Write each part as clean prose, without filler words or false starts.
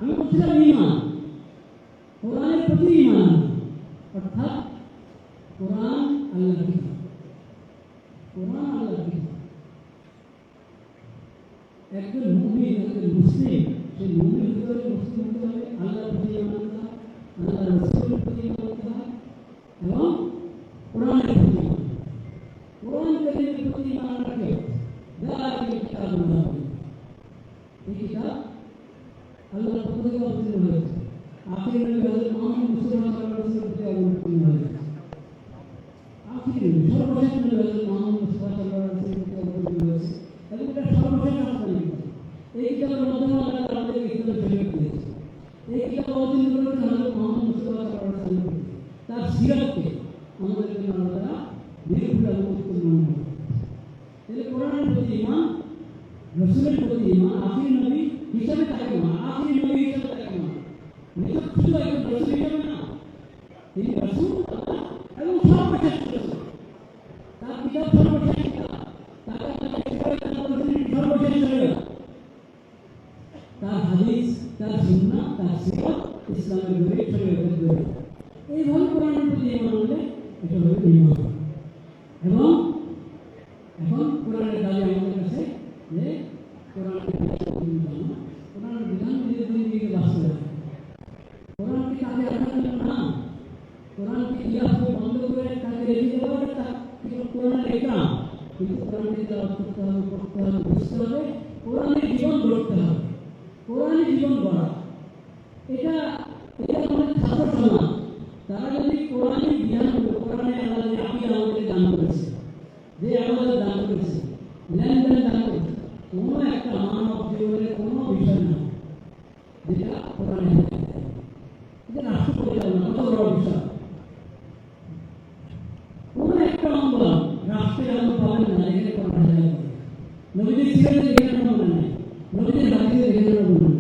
আমি বলছিলাম ঈমান, কোরআনের প্রতি ঈমান, অর্থাৎ কোরআন আল্লাহর কিতাব, কোরআন আল্লাহর কিতাব। একজন মুমিন, একজন মুসলিম, সেই মুমিন হতে হবে, মুসলিম হতে হবে, আল্লাহর প্রতি ঈমান আনতে হবে, আল্লাহর রাসূলের প্রতি ঈমান আনতে হবে এবং কোরআনের প্রতি ঈমান। কোরআন কারীমের প্রতি ঈমান রাখে যালিকা কিতাবুল্লাহ, এই কিতাব আল্লাহর পক্ষ থেকে অবতীর্ণ হয়েছে, আখির নবী হযরত মুহাম্মদ মুস্তাফা সাল্লাল্লাহু আলাইহি ওয়াসাল্লাম থেকে অবতীর্ণ হয়েছে। আখির নবী, সর্বশেষ নবী হযরত মুহাম্মদ মুস্তাফা সাল্লাল্লাহু আলাইহি ওয়াসাল্লাম থেকে অবতীর্ণ হয়েছে এবং এটা সর্বশেষ আসমানি কিতাব। এই কিতাবের মাধ্যমে আল্লাহ আমাদেরকে ইসলামের শরীয়ত দিয়েছে। এই কিতাব অবতীর্ণ করেছেন হযরত মুহাম্মদ মুস্তাফা সাল্লাল্লাহু আলাইহি ওয়াসাল্লাম, তার সিরাতকে আমাদের জন্য আল্লাহ নির্ভুল এবং উত্তম মনে করেন। তাহলে কোরআনের প্রতি ঈমান, রাসূলের প্রতি ঈমান, আখির নবী হিসাবে তাকে ঈমান, আখির নবী হিসাবে তাকে ঈমান। নিছক শুধু একজন রাসূল হিসাবে না, তিনি রাসূল এবং সর্বশেষ রাসূল। তার কিতাব সর্বশেষ কিতাব, তাকে আল্লাহ সর্বশেষ শরীয়ত, তার হাদিস, তার সুন্নাহ, তার সিরাত ইসলামের গরিব শরীয়তের গরিব। এইভাবে কোরআনের প্রতি ঈমান আনলে এটা হলো ঈমান। এবং এখন কোরআনের দাবি আমাদের কাছে যে কোরআনের কোরআনের বিধান দিকে বাস্তবায়ন। কোরআনকে কাজে আনার জন্য না, কোরআনকে ইতিহাস বন্ধ করে কাজে রেখে দেওয়া এটা কোরআনের একরাম, কিন্তু কোরআনকে তেলাওয়াত করতে হবে, পড়তে হবে, বুঝতে হবে, কোরআনের জীবন গড়তে হবে। কোরআনের জীবন গড়া এটা আমাদের ছাত্র সমাজ, তারা যদি কোরআনের বিধানগুলো, কোরআনের আল্লাহ যে আকীদা আমাদের দান করেছে, যে আমাদের দান করেছে, লেনদেন দান করেছে, কোনো একটা মানব জীবনের কোনো বিষয় না যেটা কোরআনে এটা রাষ্ট্র পরিচালনা কত বড় বিষয়। কোনো একটা অঙ্গ রাষ্ট্রের অঙ্গ পাবেন না এখানে কোরআনে নবীদের সিরাতে এখানে পাবেন না, নবীদের হাদিসে এখানে পাবেন না।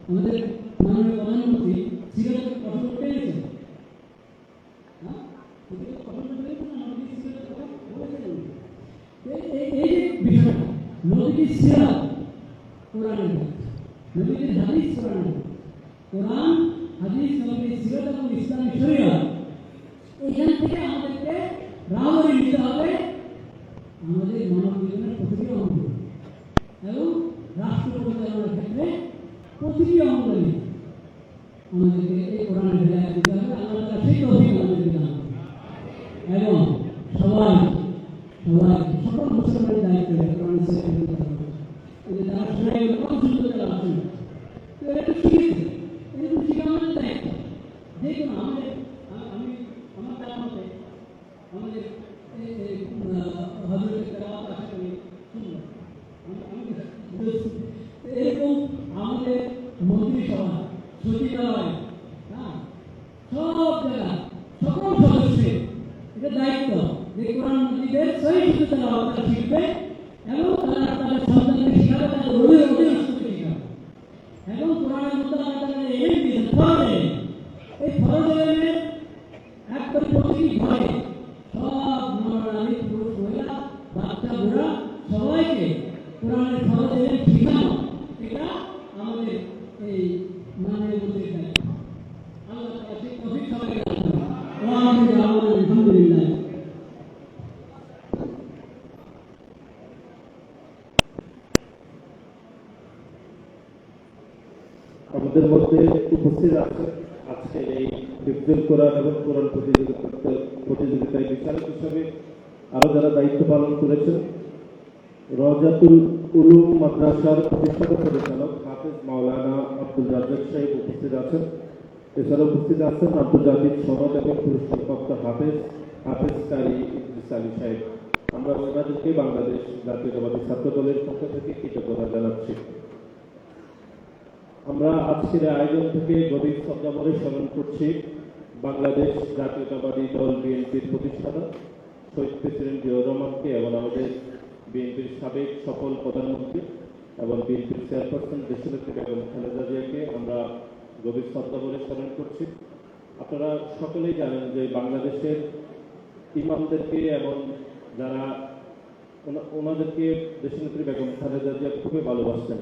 আমাদের মাননীয় প্রধানমন্ত্রী সিরাতের কথা পেয়েছেন, হ্যাঁ, এই যে বিষয়টা নবীর সিরাত কোরআনের, নবীর হাদিস কোরআনের, কোরআন হাদিস নবীর সিরাত এবং ইসলামী শরীয়ত, এখান থেকে আমাদেরকে রাহবরি নিতে হবে আমাদের মানব জীবনের প্রতিটি অঙ্গ এবং রাষ্ট্র পরিচালনার ক্ষেত্রে প্রতিটি অঙ্গ নিয়ে আমাদেরকে এই কোরআনের হেদায়েত দিতে হবে। আল্লাহ তাআলা সেই তৌফিক আমাদেরকে দান করুন এবং সবাই সকল মুসলমানের দায়িত্ব কোরআন শিক্ষা দিতে হবে। এই যারা শোনায় কত সুন্দর তারা আছেন, তো এটা শিখেছে, এরকম শিখা আমাদের দায়িত্ব। যে কোনো আমাদের আমার তার মতে আমাদের হযরতের তেলাওয়াত আশা করি শুনলাম, এরকম আমাদের মন্ত্রিসভা, সচিবালয়, হ্যাঁ, সব জায়গা সকল সদস্যের এটা দায়িত্ব যে কোরআন মাজিদের সহিহ তেলাওয়াত শিখবে এবং তারা তাদের সন্তানকে শেখাবে, তাদের অধীনস্থকে শেখাবে এবং কোরআনের মধ্যে আল্লাহ তাআলা এলেম দিয়েছেন ফরজ। এই ফরজ এলেমের একবার প্রতিটি ঘরে সব নর-নারী, পুরুষ, মহিলা, বাচ্চা, বুড়া সবাইকে কোরআনের ফরজ এলেম শেখানো, এটা আমাদের এই মাননীয় মন্ত্রীর দায়িত্ব। আল্লাহ তাআলা সেই তৌফিক সবাইকে দান করুন। আলহামদুলিল্লাহ। আমাদের মধ্যে উপস্থিত আছে আজকে এই হিফজুল কোরআন এবং কোরআন প্রতিযোগিতায় বিচারক হিসাবে আরো যারা দায়িত্ব পালন করেছেন, রওজাতুল উলুম মাদ্রাসার প্রতিষ্ঠাতা পরিচালক হাফেজ মাওলানা আব্দুল রাজ্জাক সাহেব উপস্থিত আছেন। এছাড়া উপস্থিত আছেন আন্তর্জাতিক সনদ এবং পুরস্কারপ্রাপ্ত হাফেজ কারি ইদ্রিস আলী সাহেব। আমরা ওনাদেরকে বাংলাদেশ জাতীয়তাবাদী ছাত্র দলের পক্ষ থেকে কৃতজ্ঞতা জানাচ্ছি। আমরা আজকের আয়োজন থেকে গভীর শ্রদ্ধাভরে স্মরণ করছি বাংলাদেশ জাতীয়তাবাদী দল বিএনপির প্রতিষ্ঠাতা শহীদ প্রেসিডেন্ট জিয়াউর রহমানকে এবং আমাদের বিএনপির সাবেক সফল প্রধানমন্ত্রী এবং বিএনপির চেয়ারপারসন দেশনেত্রী বেগম খালেদা জিয়াকে আমরা গভীর শ্রদ্ধাভরে স্মরণ করছি। আপনারা সকলেই জানেন যে বাংলাদেশের ইমামদেরকে এবং যারা ওনাদেরকে দেশনেত্রী বেগম খালেদা জিয়া খুবই ভালোবাসতেন।